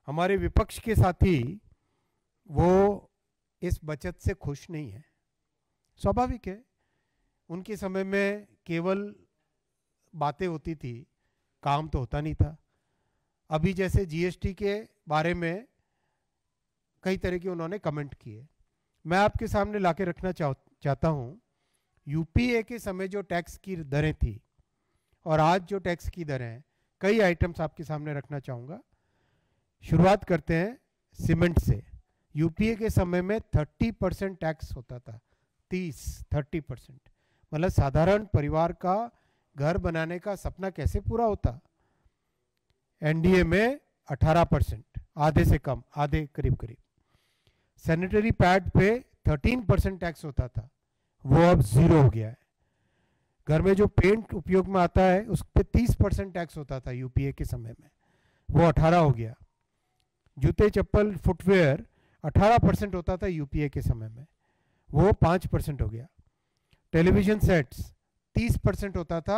हमारे विपक्ष के साथी वो इस बचत से खुश नहीं है। स्वाभाविक है, उनके समय में केवल बातें होती थी, काम तो होता नहीं था। अभी जैसे जीएसटी के बारे में कई तरह के उन्होंने कमेंट किए। मैं आपके सामने लाके रखना चाहता हूं, यूपीए के समय जो टैक्स की दरें थी और आज जो टैक्स की दरें हैं, कई आइटम्स आपके सामने रखना चाहूँगा। शुरुआत करते हैं सीमेंट से। यूपीए के समय में 30% टैक्स होता था, 30% मतलब साधारण परिवार का घर बनाने का सपना कैसे पूरा होता। एनडीए में 18%, आधे से कम, आधे करीब करीब। सैनिटरी पैड पे 13% टैक्स होता था, वो अब 0 हो गया है। घर में जो पेंट उपयोग में आता है उस पर 30% टैक्स होता था यूपीए के समय में, वो 18 हो गया। जूते चप्पल फुटवेयर 18% होता था यूपीए के समय में, वो 5% हो गया। टेलीविजन सेट्स 30% होता था,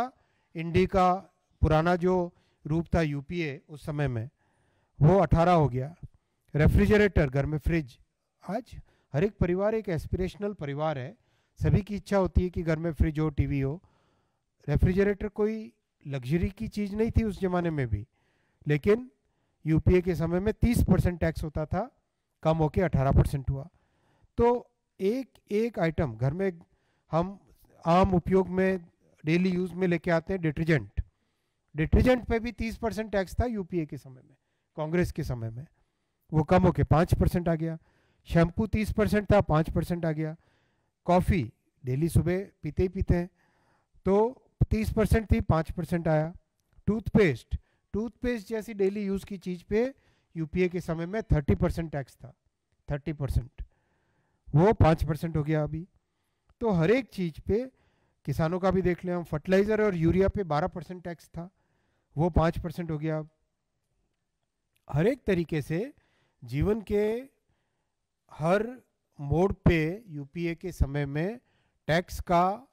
इंडी का पुराना जो रूप था यूपीए उस समय में, वो 18 हो गया। रेफ्रिजरेटर, घर में फ्रिज, आज हर एक परिवार एक एस्पिरेशनल परिवार है, सभी की इच्छा होती है कि घर में फ्रिज हो, टीवी हो। रेफ्रिजरेटर कोई लग्जरी की चीज़ नहीं थी उस जमाने में भी, लेकिन यूपीए के समय में 30% टैक्स होता था, कम होके 18% हुआ। तो एक एक आइटम घर में हम आम उपयोग में डेली यूज में लेके आते हैं, डिटर्जेंट, डिटर्जेंट पे भी 30% टैक्स था यूपीए के समय में, कांग्रेस के समय में, वो कम होके 5% आ गया। शैम्पू 30% था, 5% आ गया। कॉफ़ी डेली सुबह पीते ही पीते हैं, तो 30% थी, 5% आया। टूथपेस्ट, टूथपेस्ट जैसी डेली यूज़ की चीज़ पे यूपीए के समय में 30% टैक्स था, 30%, वो 5% हो गया अभी। तो हर एक चीज़ पे, किसानों का भी देख लें हम, फर्टिलाइज़र और यूरिया पे 12% टैक्स था, वो 5% हो गया। हर एक तरीके से जीवन के हर मोड़ पे यूपीए के समय में टैक्स का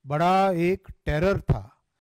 बड़ा एक टेरर था।